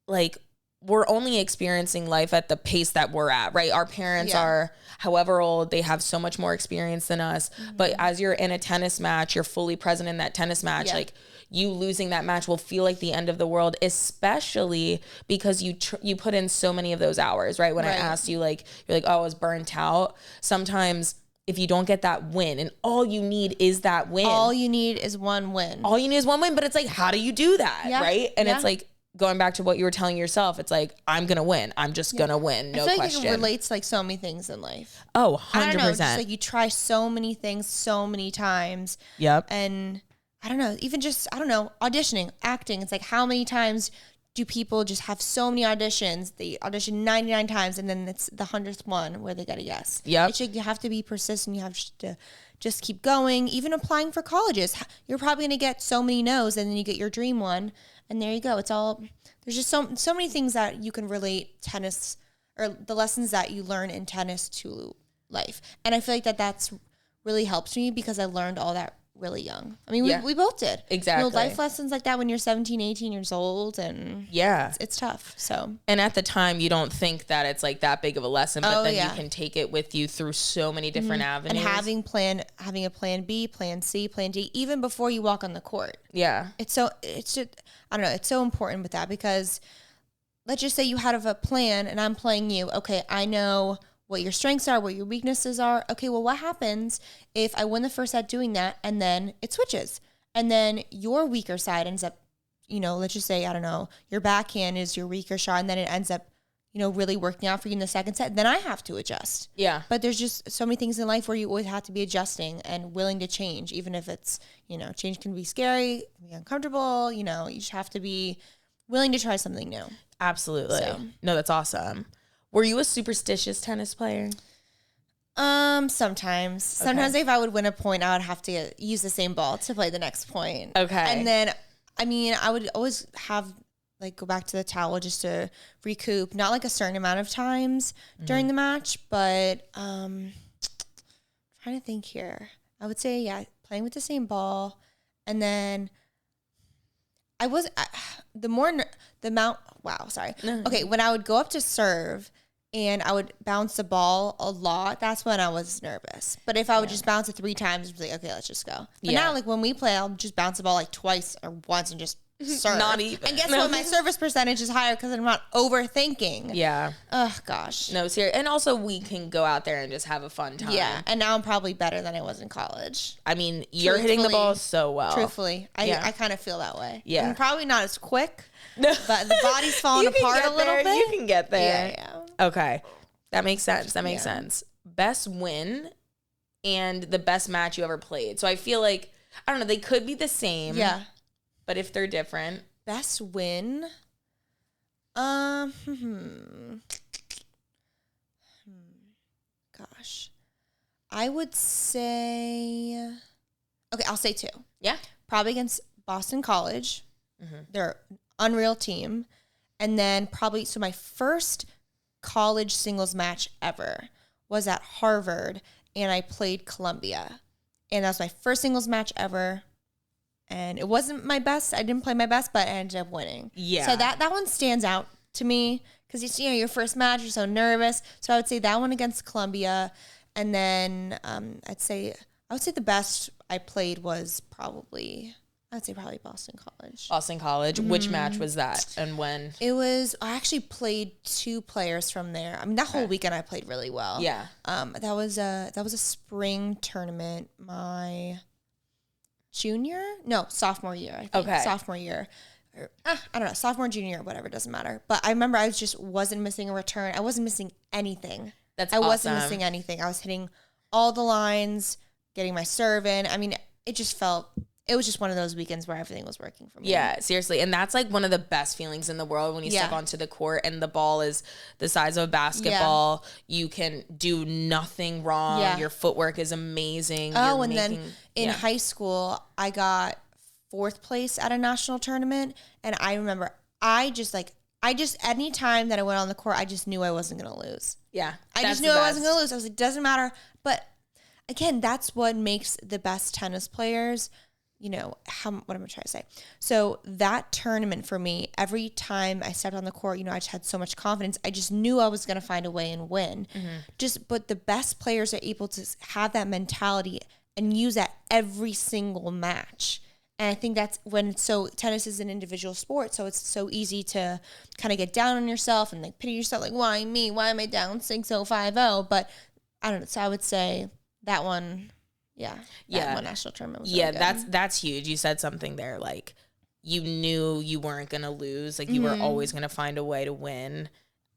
Like, we're only experiencing life at the pace that we're at, right? Our parents are however old, they have so much more experience than us. Mm-hmm. But as you're in a tennis match, you're fully present in that tennis match. Yeah. Like, you losing that match will feel like the end of the world, especially because you put in so many of those hours, right? When I asked you, like, you're like, oh, I was burnt out. Sometimes if you don't get that win, and all you need is that win. All you need is one win. But it's like, how do you do that, right? And it's like, going back to what you were telling yourself, it's like, I'm going to win. I'm just going to win. No question. I feel like it relates to, like, so many things in life. Oh, 100%. I don't know, just like you try so many things so many times. Yep. And I don't know, even just, I don't know, auditioning, acting. It's like, how many times do people just have so many auditions? They audition 99 times and then it's the 100th one where they got a yes. Yep. It's like, you have to be persistent. You have to just keep going. Even applying for colleges, you're probably going to get so many no's, and then you get your dream one. And there you go. It's all, there's just so many things that you can relate tennis, or the lessons that you learn in tennis, to life. And I feel like that's really helped me, because I learned all that really young. I mean, we both did. Exactly. Life lessons like that when you're 17, 18 years old, and it's tough. So, and at the time you don't think that it's like that big of a lesson, but then you can take it with you through so many different avenues. And having a plan B, plan C, plan D, even before you walk on the court. Yeah. It's just, I don't know, it's so important with that, because let's just say you had a plan and I'm playing you. Okay, I know what your strengths are, what your weaknesses are. Okay, well, what happens if I win the first set doing that, and then it switches, and then your weaker side ends up, let's just say, I don't know, your backhand is your weaker shot, and then it ends up, really working out for you in the second set. Then I have to adjust. Yeah. But there's just so many things in life where you always have to be adjusting and willing to change, even if it's, change can be scary, can be uncomfortable. You just have to be willing to try something new. Absolutely. So. No, that's awesome. Were you a superstitious tennis player? Sometimes. Sometimes if I would win a point, I would have to use the same ball to play the next point. Okay. And then, I mean, I would always have, like, go back to the towel just to recoup. Not like a certain amount of times during the match, but trying to think here. I would say, playing with the same ball. And then Okay, when I would go up to serve and I would bounce the ball a lot, that's when I was nervous. But if I would just bounce it 3 times, I'd be like, okay, let's just go. But now, like, when we play, I'll just bounce the ball like twice or once and just serve. Not even. And guess what? My service percentage is higher because I'm not overthinking. Yeah. Oh, gosh. No, seriously. And also, we can go out there and just have a fun time. Yeah. And now I'm probably better than I was in college. I mean, you're hitting the ball so well. Truthfully. I kind of feel that way. Yeah. I'm probably not as quick, but the body's falling apart a little bit. You can get there. Yeah. Okay. That makes sense. Sense. Best win and the best match you ever played. So I feel like, I don't know, they could be the same. Yeah. But if they're different. Best win? Gosh. I would say, okay, I'll say 2. Yeah. Probably against Boston College. Mm-hmm. They're an unreal team. And then probably, so my first college singles match ever was at Harvard, and I played Columbia. And that was my first singles match ever. And it wasn't my best. I didn't play my best, but I ended up winning. Yeah. So that one stands out to me, because your first match, you're so nervous. So I would say that one against Columbia. And then I would say the best I played was probably, I'd say probably Boston College. Boston College. Mm-hmm. Which match was that and when? I actually played 2 players from there. I mean, that whole weekend I played really well. Yeah. That was a spring tournament my sophomore year, I think. Okay. Sophomore year. I don't know, sophomore, junior, whatever, doesn't matter. But I remember I wasn't missing a return. I wasn't missing anything. That's awesome. Wasn't missing anything. I was hitting all the lines, getting my serve in. I mean, it was just one of those weekends where everything was working for me. Yeah, seriously. And that's like one of the best feelings in the world when you step onto the court and the ball is the size of a basketball. Yeah. You can do nothing wrong. Yeah. Your footwork is amazing. Then in high school, I got 4th place at a national tournament. And I remember any time that I went on the court, I just knew I wasn't going to lose. Yeah. I just knew I wasn't going to lose. I was like, doesn't matter. But again, that's what makes the best tennis players. You know, what am I trying to say? So that tournament for me, every time I stepped on the court, you know, I just had so much confidence. I just knew I was going to find a way and win. Mm-hmm. But the best players are able to have that mentality and use that every single match. And I think that's tennis is an individual sport. So it's so easy to kind of get down on yourself and like pity yourself. Like, why me? Why am I down 6-0, 5-0? But I don't know. So I would say that one. Yeah. One national tournament was really good. That's huge. You said something there, like you knew you weren't going to lose. Like you were always going to find a way to win.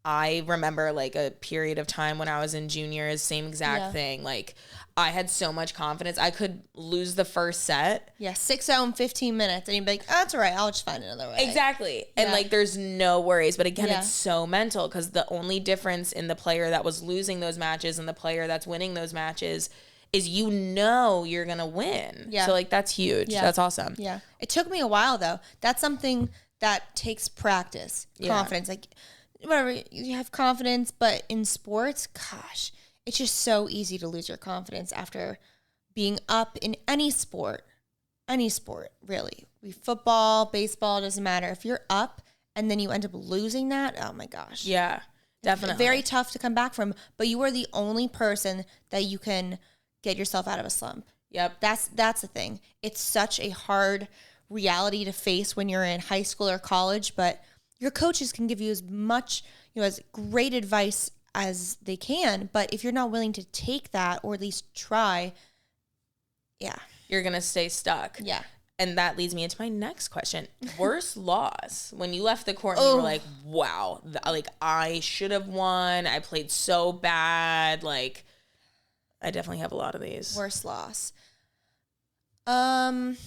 I remember like a period of time when I was in juniors, same exact thing. Like I had so much confidence. I could lose the first set. Yeah, 6-0 in 15 minutes. And you'd be like, oh, that's all right. I'll just find another way. Exactly. And like there's no worries. But again, it's so mental because the only difference in the player that was losing those matches and the player that's winning those matches is you're going to win. Yeah. So, like, that's huge. Yeah. That's awesome. Yeah. It took me a while, though. That's something that takes practice, confidence. Like, whatever, you have confidence, but in sports, gosh, it's just so easy to lose your confidence after being up in any sport, really. Football, baseball, doesn't matter. If you're up and then you end up losing that, oh, my gosh. Yeah, definitely. Very tough to come back from, but you are the only person that you can get yourself out of a slump. Yep. That's the thing. It's such a hard reality to face when you're in high school or college, but your coaches can give you as much, as great advice as they can. But if you're not willing to take that or at least try, you're going to stay stuck. Yeah. And that leads me into my next question. Worst loss when you left the court and you were like, wow, like I should have won. I played so bad. Like, I definitely have a lot of these. Worst loss. Man.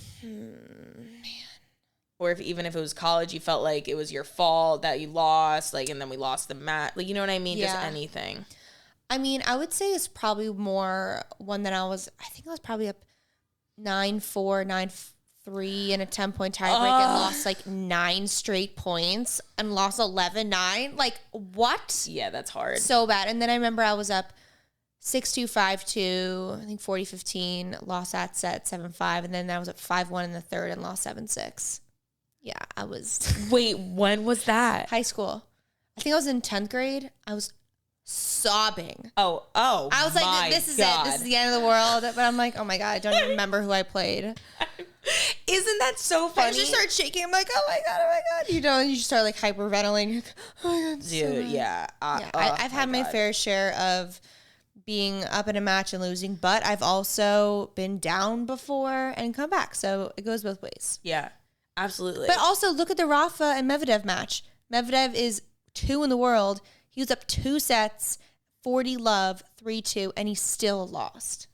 Or even if it was college, you felt like it was your fault that you lost, like, and then we lost the match. Like, you know what I mean? Yeah. Just anything. I mean, I would say it's probably more one that I think I was probably up 9-4, 9-3 in a 10-point tiebreak and lost like 9 straight points and lost 11-9. Like, what? Yeah, that's hard. So bad. And then I remember I was up 6-2, 5-2, I think 40-15, lost that set 7-5, and then I was up 5-1 in the third and lost 7-6. Yeah, I was. Wait, when was that? High school. I think I was in 10th grade. I was sobbing. Oh. I was like, this is it. This is the end of the world. But I'm like, oh my God, I don't even remember who I played. Isn't that so funny? I just start shaking. I'm like, oh my God. You just start like hyperventilating. You're like, oh my God. Dude, so yeah. I've had my fair share of being up in a match and losing, but I've also been down before and come back. So it goes both ways. Yeah, absolutely. But also look at the Rafa and Mevadev match. Mevadev is 2 in the world. He was up 2 sets, 40-love, 3-2, and he still lost.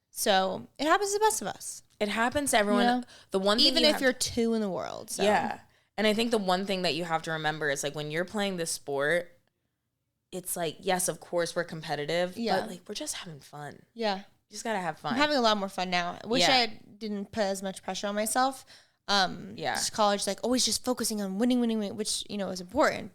So it happens to the best of us. It happens to everyone. You know? The one thing even if you're 2 in the world. So. Yeah. And I think the one thing that you have to remember is like when you're playing this sport, it's like, yes, of course we're competitive, but like we're just having fun. Yeah. You just got to have fun. I'm having a lot more fun now. I wish I didn't put as much pressure on myself. Just college, like always just focusing on winning, which, is important.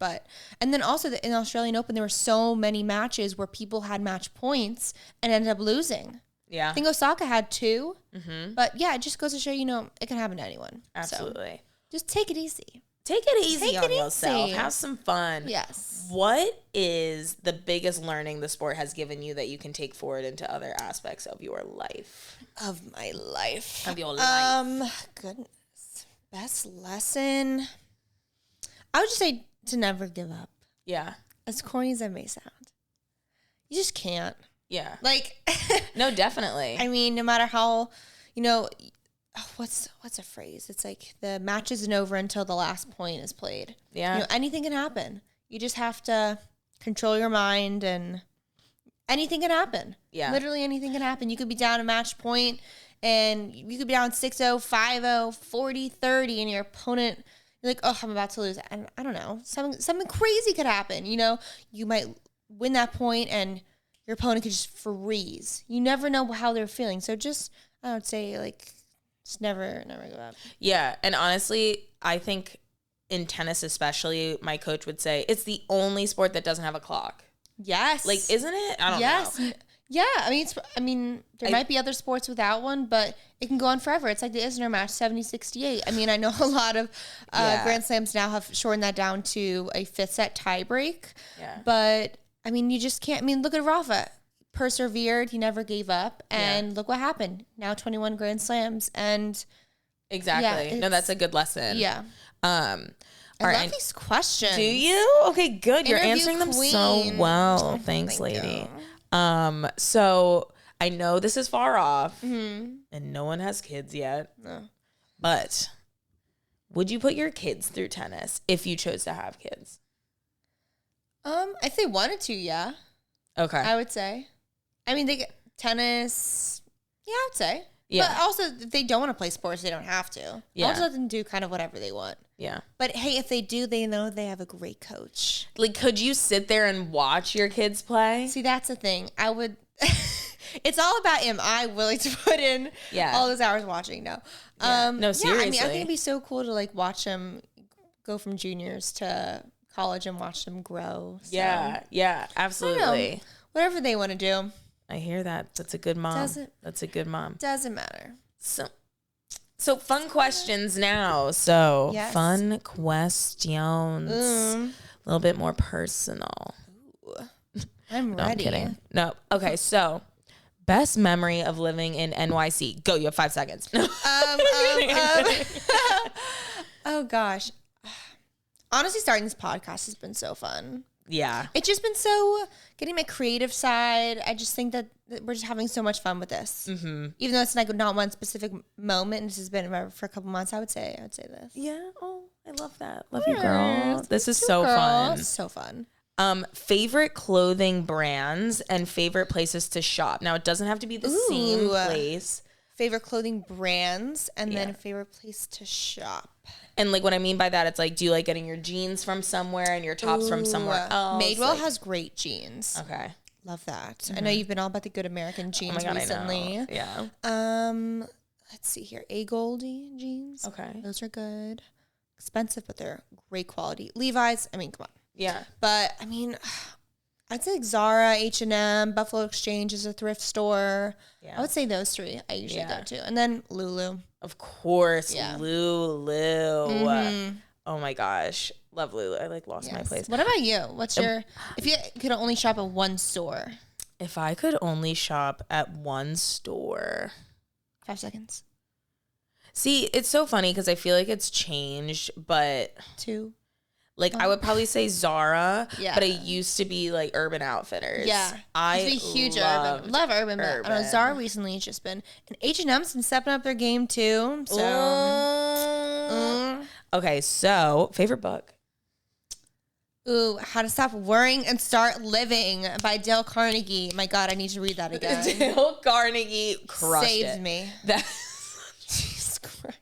And then also in the Australian Open, there were so many matches where people had match points and ended up losing. Yeah. I think Osaka had 2. Mm-hmm. But yeah, it just goes to show, it can happen to anyone. Absolutely. So just take it easy. Take it easy on yourself. Have some fun. Yes. What is the biggest learning the sport has given you that you can take forward into other aspects of your life? Of my life. Of your life. Goodness. Best lesson? I would just say to never give up. Yeah. As corny as that may sound. You just can't. Yeah. Like. No, definitely. I mean, no matter how, what's a phrase? It's like the match isn't over until the last point is played. Yeah. Anything can happen. You just have to control your mind and anything can happen. Yeah. Literally anything can happen. You could be down a match point and you could be down 6-0, 5-0, 40-30 and your opponent, you're like, oh, I'm about to lose. And I don't know. Something crazy could happen. You might win that point and your opponent could just freeze. You never know how they're feeling. So I would say, just never give up. Yeah. And honestly, I think in tennis especially, my coach would say, it's the only sport that doesn't have a clock. Yes. Isn't it? I don't know. Yeah. There might be other sports without one, but it can go on forever. It's like the Isner match, 70-68. I know a lot of Grand Slams now have shortened that down to a 5th set tie break. Yeah. But, you just can't. Look at Rafa. Persevered. He never gave up. And look what happened. Now 21 Grand Slams. And exactly. No, that's a good lesson. Yeah. I love these questions. Do you? Okay, good. You're answering them so well. Thanks, Thank lady. you. So I know this is far off, and no one has kids yet. No. But would you put your kids through tennis if you chose to have kids? If they wanted to, yeah. Okay. I would say. They get tennis. Yeah, I would say. Yeah. But also, if they don't want to play sports, they don't have to. Yeah. I'll just let them do kind of whatever they want. Yeah. But hey, if they do, they know they have a great coach. Could you sit there and watch your kids play? See, that's the thing. I would. It's all about, am I willing to put in all those hours watching? No. Yeah. No, seriously. I think it'd be so cool to watch them go from juniors to college and watch them grow. So. Yeah, absolutely. Whatever they want to do. I hear that. That's a good mom. That's a good mom. Doesn't matter. So fun questions now. So fun questions. A little bit more personal. Ooh. I'm ready. No, I'm kidding. No. Okay. So best memory of living in NYC. Go. You have 5 seconds. Oh gosh. Honestly, starting this podcast has been so fun. Yeah. It's just been so getting my creative side. I just think that we're just having so much fun with this. Mm-hmm. Even though it's not one specific moment, and this has been for a couple months, I would say this. Yeah. Oh, I love that. Love you, girl. This is so fun. So fun. Favorite clothing brands and favorite places to shop. Now, it doesn't have to be the same place. Favorite clothing brands and then favorite place to shop. And what I mean by that, it's do you like getting your jeans from somewhere and your tops from somewhere else? Madewell has great jeans. Okay. Love that. Mm-hmm. I know you've been all about the good American jeans recently. I know. Yeah. Let's see here. A Goldie jeans. Okay. Those are good. Expensive, but they're great quality. Levi's, come on. Yeah. But, I'd say Zara, H&M, Buffalo Exchange is a thrift store. Yeah. I would say those 3 I usually go to. And then Lulu. Of course, Lulu. Mm-hmm. Oh my gosh. Love Lulu. I lost my place. What about you? What's if you could only shop at one store? If I could only shop at one store. 5 seconds. See, it's so funny because I feel like it's changed, but 2. I would probably say Zara, but it used to be Urban Outfitters. Yeah, I used to be huge Urban. Love Urban, but I know Zara recently has just been, and H&M's been stepping up their game too. So, okay, so favorite book. Ooh, How to Stop Worrying and Start Living by Dale Carnegie. My God, I need to read that again. Dale Carnegie saved me. Jesus Christ.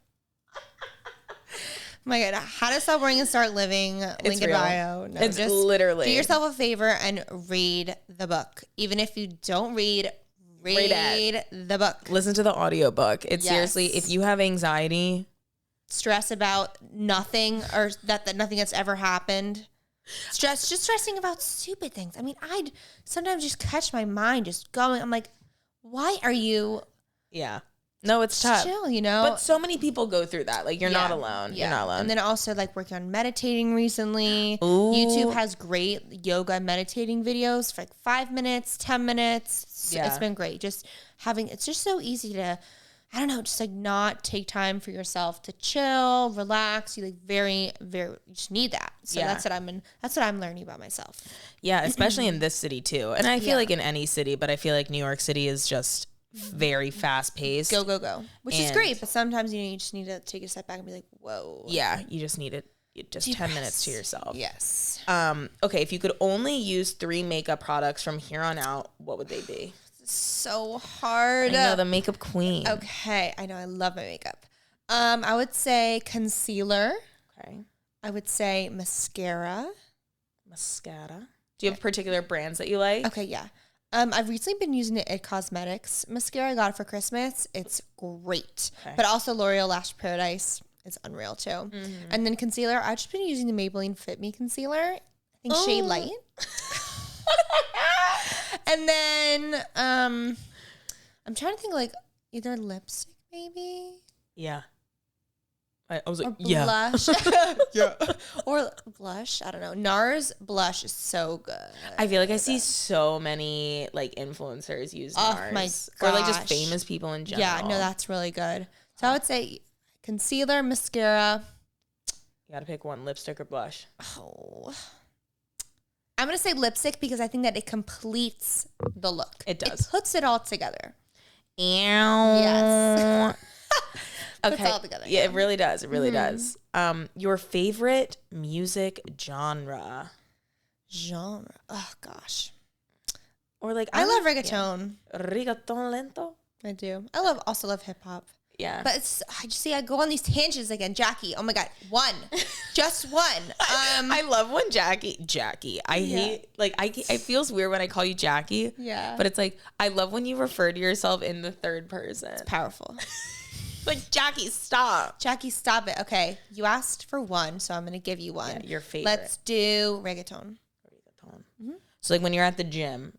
Oh my God, How to Stop Worrying and Start Living. Link in bio. No, it's just literally. Do yourself a favor and read the book. Even if you don't read the book. Listen to the audiobook. It's seriously, if you have anxiety, stress about nothing or that nothing that's ever happened. Stressing about stupid things. I'd sometimes just catch my mind just going. I'm like, why are you? Yeah. No, it's tough. Chill, But so many people go through that. You're not alone. Yeah. You're not alone. And then also working on meditating recently. Ooh. YouTube has great yoga meditating videos for 5 minutes, 10 minutes. Yeah. It's been great. It's just so easy to I don't know, just like not take time for yourself to chill, relax. You like very, very, you just need that. So that's what I'm learning about myself. Yeah, especially in this city too. And I feel like in any city, but I feel like New York City is just very fast paced. Go, go, go. Which is great. But sometimes, you just need to take a step back and be like, whoa. Yeah, you just need it. Just 10 minutes to yourself. Yes. Okay, if you could only use 3 makeup products from here on out, what would they be? So hard. I know, the makeup queen. Okay, I know, I love my makeup. I would say concealer. Okay. I would say mascara. Mascara. Do you have particular brands that you like? Okay, yeah. I've recently been using the It Cosmetics mascara. I got it for Christmas. It's great. Okay. But also L'Oreal Lash Paradise is unreal too. Mm-hmm. And then concealer, I've just been using the Maybelline Fit Me concealer. I think Shade Light. And then I'm trying to think like either lipstick maybe. Yeah. I was like, blush. Yeah. Or blush. I don't know. NARS blush is so good. I feel like I see so many like influencers use NARS. Oh my gosh. Or like just famous people in general. Yeah, no, that's really good. So I would say concealer, mascara. You gotta pick one, lipstick or blush. Oh. I'm going to say lipstick because I think that it completes the look. It does. It puts it all together. Ew. Yes. Okay. Puts it all together. Yeah, it really does. It really does. Your favorite music genre? Oh, gosh. Or like, I love reggaeton. Yeah. Reggaeton lento? I do. also love hip hop. Yeah. But I go on these tangents again. Jackie, oh my God, one. Just one. I love when Jackie. I hate, like, it feels weird when I call you Jackie. Yeah. But it's like, I love when you refer to yourself in the third person. It's powerful. Like, Jackie, stop. Jackie, stop it. Okay, you asked for one, so I'm going to give you one. Yeah, your favorite. Let's do reggaeton. Mm-hmm. So, like, when you're at the gym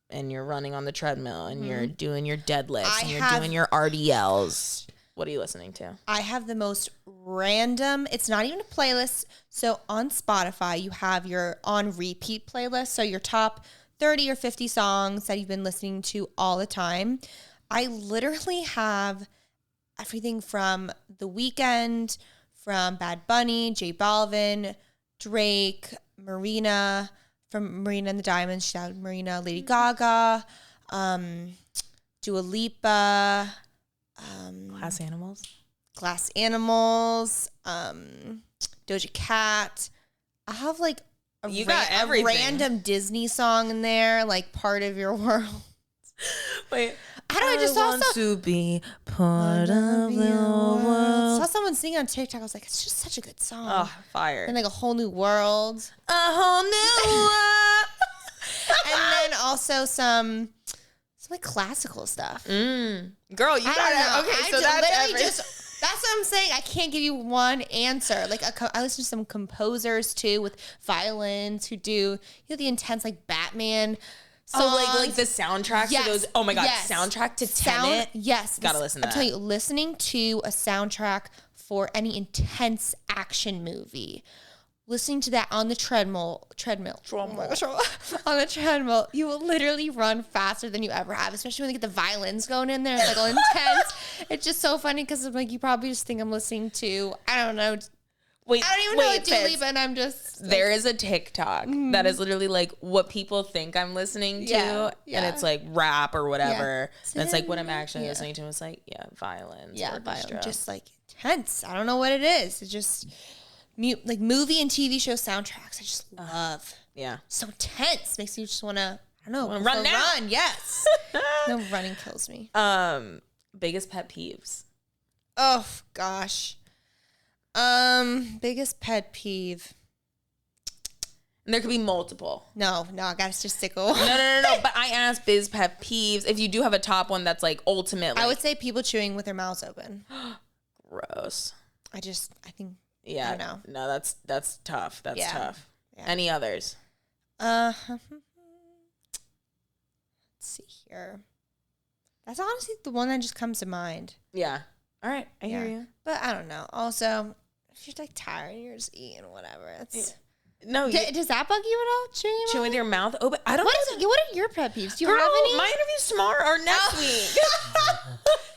and you're running on the treadmill and you're doing your deadlifts and you're doing your RDLs, what are you listening to? I have the most random, it's not even a playlist. So on Spotify, you have your on repeat playlist. So your top 30 or 50 songs that you've been listening to all the time. I literally have everything from The Weeknd, from Bad Bunny, J Balvin, Drake, Marina, from Marina and the Diamonds, shout out Marina, Lady Gaga, Dua Lipa, Glass Animals, Doja Cat. I have like a random Disney song in there, like Part of Your World. Wait, I just saw to be part of your world. Saw someone sing on TikTok. I was like, it's just such a good song. Oh, fire! And like a whole new world. A whole new world. And then also some like classical stuff. Girl, you got it. Okay, so that's what I'm saying. I can't give you one answer. Like I listen to some composers too with violins who do the intense like Batman songs. Oh, like the soundtrack to those. Oh my God, soundtrack to Tenet. Yes, gotta listen to that. I'm telling you, listening to a soundtrack for any intense action movie. Listening to that on the treadmill. Oh my gosh, on the treadmill, you will literally run faster than you ever have, especially when you get the violins going in there. It's like all intense. It's just so funny because I'm like, you probably just think I'm listening to, I don't know. Wait, I don't even know what Dua Lipa, and I'm just. Like, there is a TikTok that is literally like what people think I'm listening to, and it's like rap or whatever. And it's like what I'm actually listening to. It's like violins. Yeah, violins. Just like intense. I don't know what it is. It's just. Like movie and TV show soundtracks, I just love. Yeah. So intense. Makes you just want to, I don't know. Run now. Run, yes. No, running kills me. Biggest pet peeves. Oh, gosh. Biggest pet peeve. And there could be multiple. No, I got to just stick with one. No. But I asked biz pet peeves. If you do have a top one that's like ultimately. I would say people chewing with their mouths open. Gross. I think. Yeah, I don't know. No, that's tough. That's tough. Yeah. Any others? Let's see here. That's honestly the one that just comes to mind. Yeah. All right, I hear you. But I don't know. Also, if you're like tired and you're just eating whatever, it's no. Does that bug you at all? Chewing with your mouth open? I don't. What are your pet peeves? Do you have any? My interview's tomorrow or next week.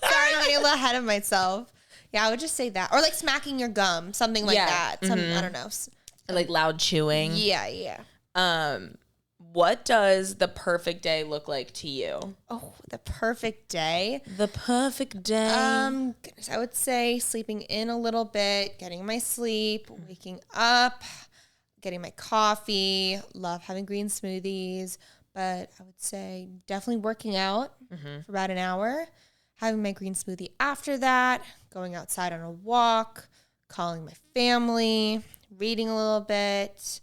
Sorry, honey. a little ahead of myself. Yeah, I would just say that. Or like smacking your gum, something like that. I don't know. Like loud chewing. Yeah. What does the perfect day look like to you? Oh, the perfect day. The perfect day. Goodness, I would say sleeping in a little bit, getting my sleep, waking up, getting my coffee. Love having green smoothies, but I would say definitely working out for about an hour, having my green smoothie after that, going outside on a walk, calling my family, reading a little bit,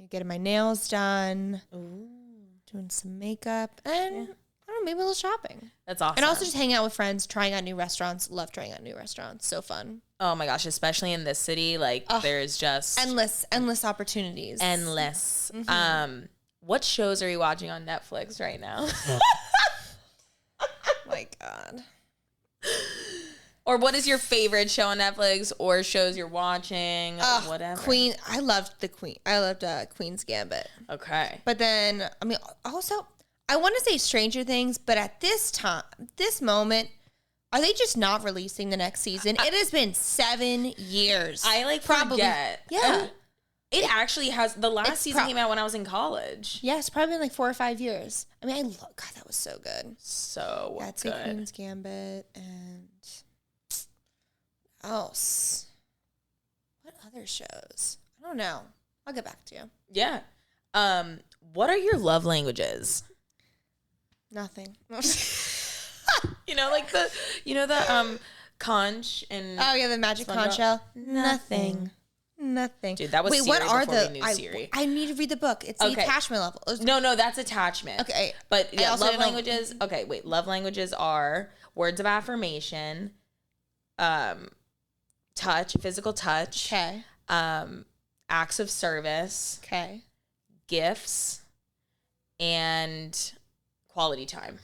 getting my nails done, doing some makeup, and I don't know, maybe a little shopping. That's awesome. And also just hanging out with friends, trying out new restaurants. Love trying out new restaurants. So fun. Oh my gosh, especially in this city, like there's just endless opportunities. Endless. What shows are you watching on Netflix right now? My God. Or what is your favorite show on Netflix or shows you're watching or whatever? Queen. I loved the Queen. I loved Queen's Gambit. Okay. But then, I mean, also, I want to say Stranger Things, but at this moment, are they just not releasing the next season? It has been 7 years. I forget. Yeah. It actually has, the last season came out when I was in college. Yeah, it's probably been like 4 or 5 years. I mean, God, that was so good. So That's good. Queen's Gambit and else. What other shows? I don't know. I'll get back to you. Yeah. What are your love languages? Nothing. the conch and the magic conch shell. Nothing. Dude, that was Wait, Siri what are before we knew Siri. I need to read the book. It's the attachment level. No, that's attachment. Okay. But yeah, love languages. Okay, wait. Love languages are words of affirmation, touch, physical touch. Okay. Acts of service. Okay. Gifts and quality time.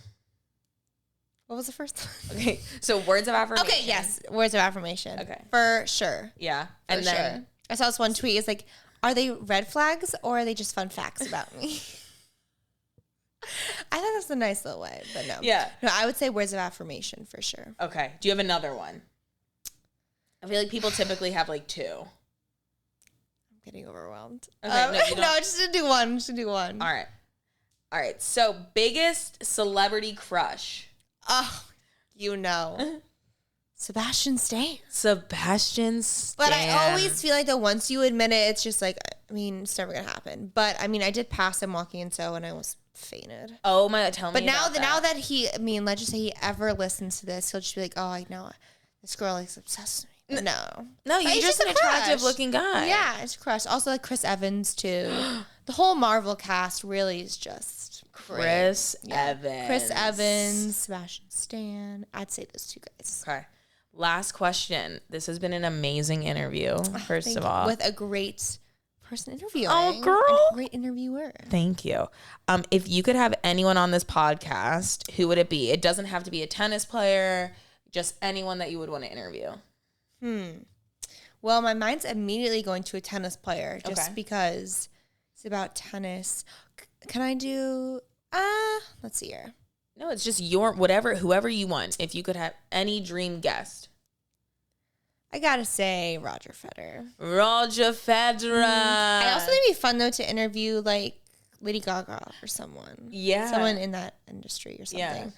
What was the first one? Okay, so words of affirmation. Okay, yes, words of affirmation. Okay. For sure. Yeah. And then I saw this one tweet. It's like, are they red flags or are they just fun facts about me? I thought that's a nice little way, but no. Yeah. No, I would say words of affirmation for sure. Okay. Do you have another one? I feel like people typically have like 2. I'm getting overwhelmed. Okay, no, you don't. No, just to do one. All right. So biggest celebrity crush. Oh, Sebastian Stan. Sebastian Stan. But I always feel like that once you admit it, it's just like, I mean, it's never going to happen. But I mean, I did pass him walking in So and I almost fainted. Oh my God, tell me But now about now that he, I mean, let's just say he ever listens to this, he'll just be like, oh, I know this girl is obsessed with me. No, you're just an attractive looking guy. Yeah, it's a crush. Also like Chris Evans too. The whole Marvel cast really is just Chris Evans. Chris Evans, Sebastian Stan. I'd say those 2 guys. Okay. Last question. This has been an amazing interview, first of all. With a great person interviewing. Oh, girl. A great interviewer. Thank you. If you could have anyone on this podcast, who would it be? It doesn't have to be a tennis player, just anyone that you would want to interview. Well, my mind's immediately going to a tennis player just because it's about tennis. Can I do, let's see here. No, it's just whoever you want. If you could have any dream guest. I gotta say Roger Federer. Roger Federer. I also think it'd be fun though to interview like Lady Gaga or someone. Yeah. Someone in that industry or something.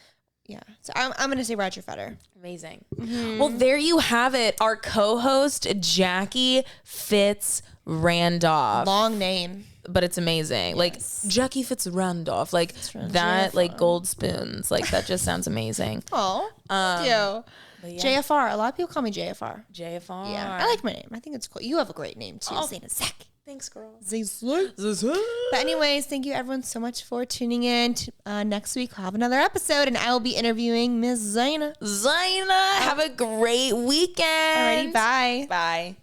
Yeah. So I'm gonna say Roger Federer. Amazing. Well, there you have it. Our co-host Jackie Fitz Randolph. Long name. But it's amazing. Yes. Like Jackie Fitz Randolph. Like that, JFR. like gold spoons. Like that just sounds amazing. Oh, thank you. Yeah. JFR. A lot of people call me JFR. JFR. Yeah. I like my name. I think it's cool. You have a great name too. Zaina Zach. Thanks, girl. But anyways, thank you everyone so much for tuning in. Next week we'll have another episode and I will be interviewing Miss Zaina. Have a great weekend. Alrighty, bye. Bye.